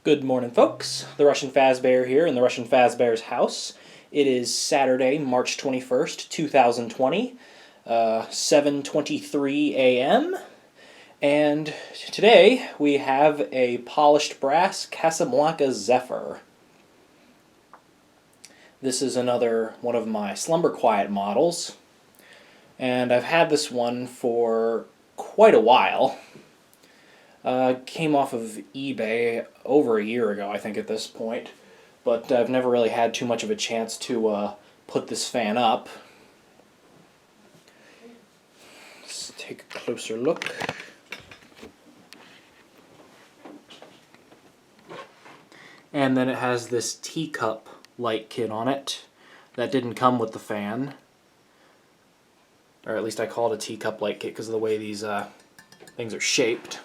Good morning, folks. The Russian Fazbear here in the Russian Fazbear's house. It is Saturday, March 21st, 2020, 7:23 a.m. And today we have a polished brass Casablanca Zephyr. This is another one of my Slumber Quiet models, and I've had this one for quite a while. Came off of eBay over a year ago, I think, at this point. But I've never really had too much of a chance to put this fan up. Let's take a closer look. And then it has this teacup light kit on it that didn't come with the fan. Or at least I call it a teacup light kit because of the way these things are shaped.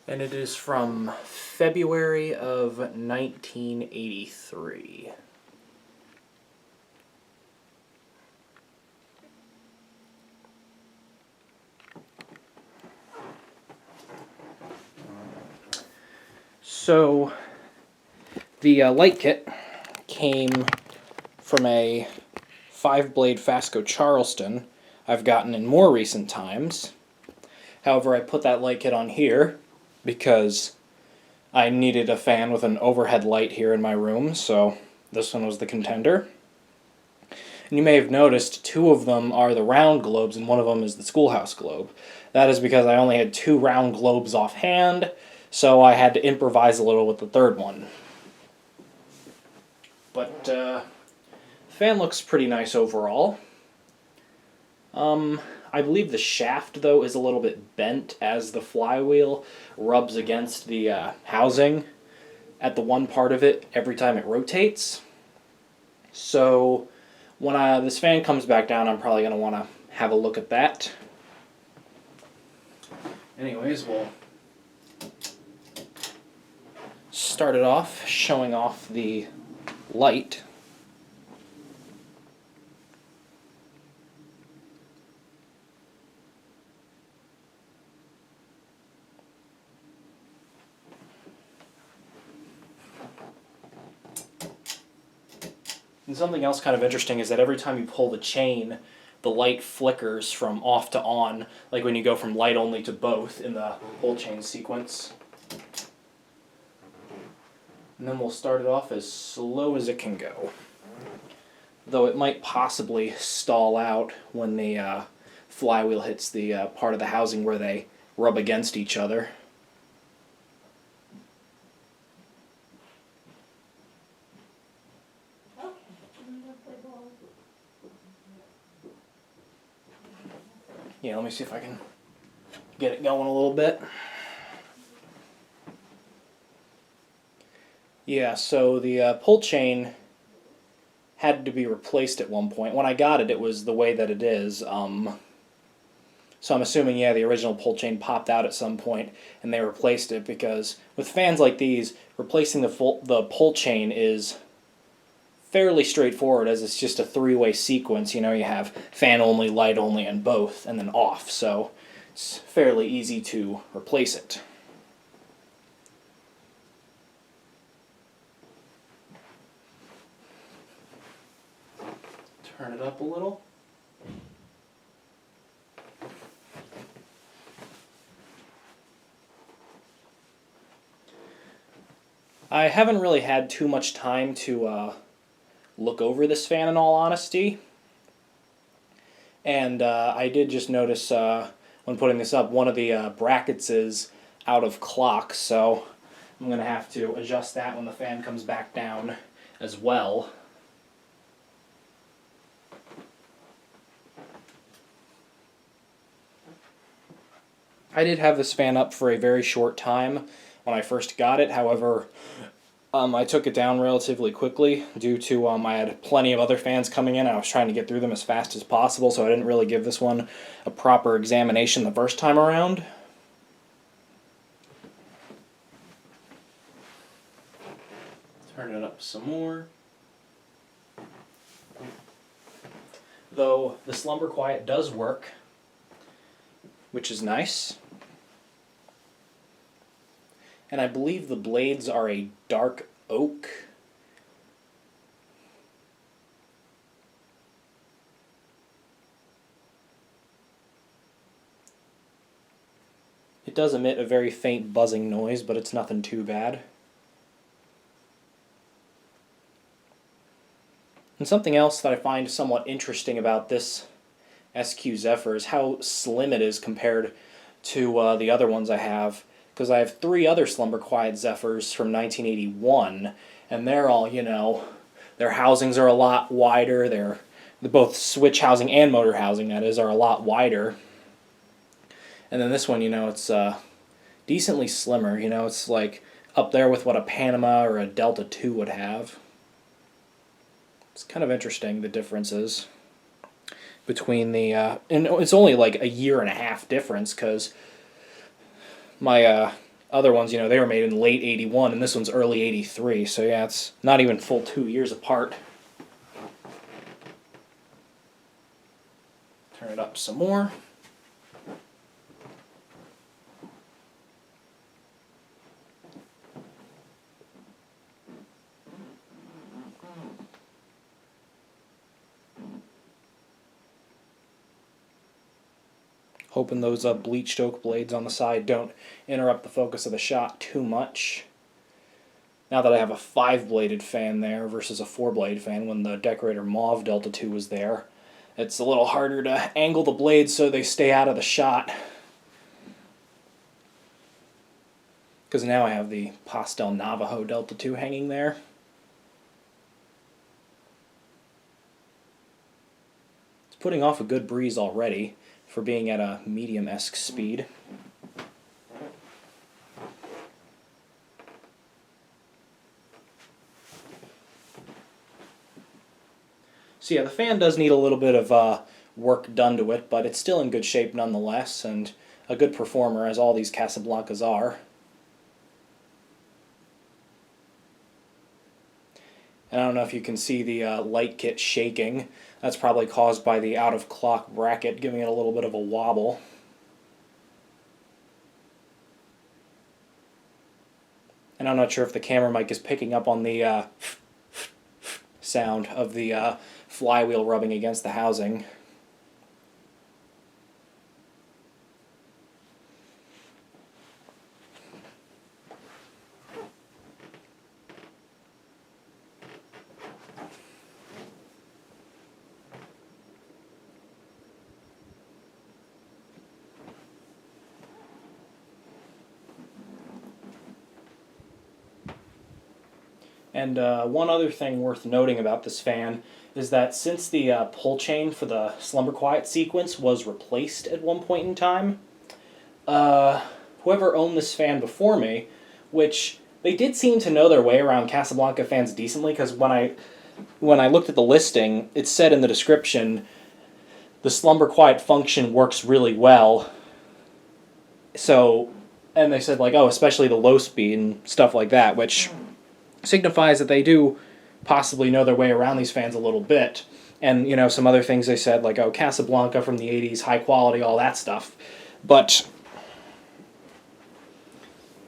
And it is from February of 1983. So, the light kit came from a 5-blade Fasco Charleston I've gotten in more recent times. However, I put that light kit on here because I needed a fan with an overhead light here in my room, so this one was the contender. And you may have noticed 2 of them are the round globes and one of them is the schoolhouse globe. That is because I only had 2 round globes offhand, so I had to improvise a little with the third one. But the fan looks pretty nice overall. I believe the shaft, though, is a little bit bent as the flywheel rubs against the housing at the one part of it every time it rotates. So when this fan comes back down, I'm probably going to want to have a look at that. Anyways, we'll start it off showing off the light. And something else kind of interesting is that every time you pull the chain, the light flickers from off to on, like when you go from light only to both in the pull chain sequence. And then we'll start it off as slow as it can go. Though it might possibly stall out when the flywheel hits the part of the housing where they rub against each other. Yeah, let me see if I can get it going a little bit. Yeah, so the pull chain had to be replaced at one point. When I got it, it was the way that it is. So I'm assuming, yeah, the original pull chain popped out at some point, and they replaced it, because with fans like these, replacing the pull chain is fairly straightforward, as it's just a 3-way sequence. You know, you have fan only, light only, and both, and then off, so it's fairly easy to replace it. Turn it up a little. I haven't really had too much time to look over this fan, in all honesty, and I did just notice when putting this up, one of the brackets is out of clock, so I'm going to have to adjust that when the fan comes back down as well. I did have this fan up for a very short time when I first got it. However, I took it down relatively quickly due to I had plenty of other fans coming in. I was trying to get through them as fast as possible, so I didn't really give this one a proper examination the first time around. Turn it up some more. Though the Slumber Quiet does work, which is nice. And I believe the blades are a dark oak. It does emit a very faint buzzing noise, but it's nothing too bad. And something else that I find somewhat interesting about this SQ Zephyr is how slim it is compared to the other ones I have. Because I have 3 other Slumber Quiet Zephyrs from 1981, and they're all, you know, their housings are a lot wider. They're both switch housing and motor housing, that is, are a lot wider. And then this one, you know, it's decently slimmer. You know, it's like up there with what a Panama or a Delta II would have. It's kind of interesting, the differences between the... and it's only like a 1.5 year difference, because my other ones, you know, they were made in late 81, and this one's early 83, so yeah, it's not even full 2 years apart. Turn it up some more. Hoping those bleached oak blades on the side don't interrupt the focus of the shot too much. Now that I have a 5-bladed fan there versus a 4-blade fan when the Decorator Mauve Delta II was there, it's a little harder to angle the blades so they stay out of the shot. Because now I have the Pastel Navajo Delta II hanging there. It's putting off a good breeze already for being at a medium-esque speed. So yeah, the fan does need a little bit of work done to it, but it's still in good shape nonetheless, and a good performer, as all these Casablancas are. And I don't know if you can see the light kit shaking. That's probably caused by the out-of-clock bracket, giving it a little bit of a wobble. And I'm not sure if the camera mic is picking up on the sound of the flywheel rubbing against the housing. And one other thing worth noting about this fan is that since the pull chain for the Slumber Quiet sequence was replaced at one point in time, whoever owned this fan before me, which they did seem to know their way around Casablanca fans decently, because when I looked at the listing, it said in the description, the Slumber Quiet function works really well. So, and they said like, oh, especially the low speed and stuff like that, which signifies that they do possibly know their way around these fans a little bit. And, you know, some other things they said, like, oh, Casablanca from the 80s, high quality, all that stuff. But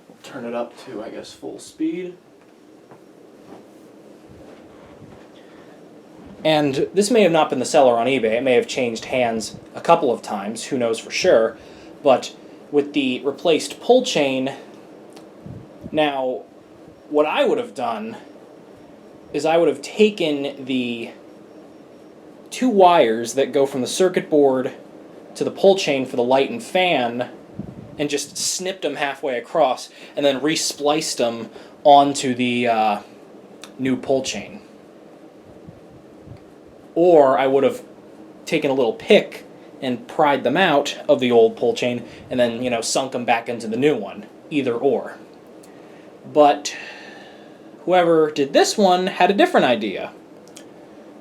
we'll turn it up to, I guess, full speed. And this may have not been the seller on eBay. It may have changed hands a couple of times, who knows for sure. But with the replaced pull chain, now what I would have done is I would have taken the 2 wires that go from the circuit board to the pull chain for the light and fan and just snipped them halfway across and then re-spliced them onto the new pull chain. Or I would have taken a little pick and pried them out of the old pull chain and then, you know, sunk them back into the new one. Either or. But whoever did this one had a different idea.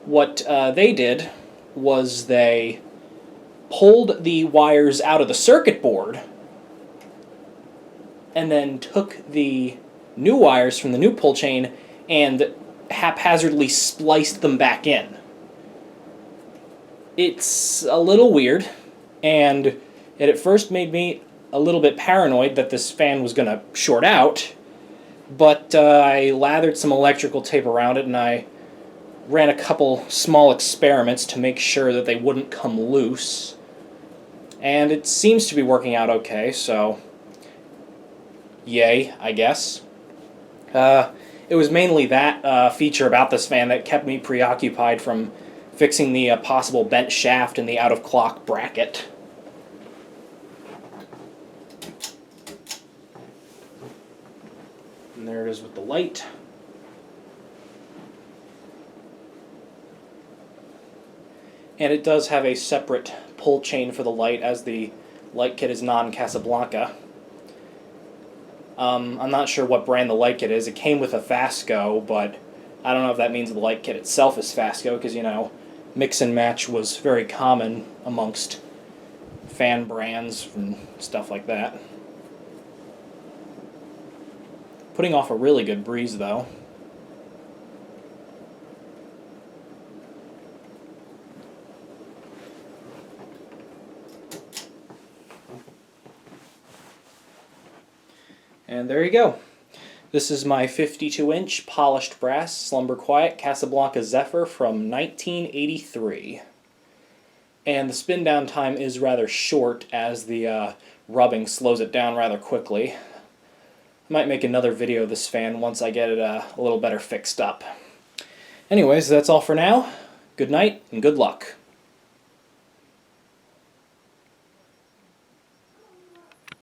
What they did was they pulled the wires out of the circuit board and then took the new wires from the new pull chain and haphazardly spliced them back in. It's a little weird, and it at first made me a little bit paranoid that this fan was going to short out, but I lathered some electrical tape around it and I ran a couple small experiments to make sure that they wouldn't come loose, and it seems to be working out okay, so yay, I guess. It was mainly that feature about this fan that kept me preoccupied from fixing the possible bent shaft in the out-of-clock bracket. And there it is with the light. And it does have a separate pull chain for the light, as the light kit is non-Casablanca. I'm not sure what brand the light kit is. It came with a Fasco, but I don't know if that means the light kit itself is Fasco, because, you know, mix and match was very common amongst fan brands and stuff like that. Putting off a really good breeze, though. And there you go. This is my 52-inch polished brass Slumber Quiet Casablanca Zephyr from 1983. And the spin down time is rather short, as the rubbing slows it down rather quickly. I might make another video of this fan once I get it a little better fixed up. Anyways, that's all for now. Good night and good luck.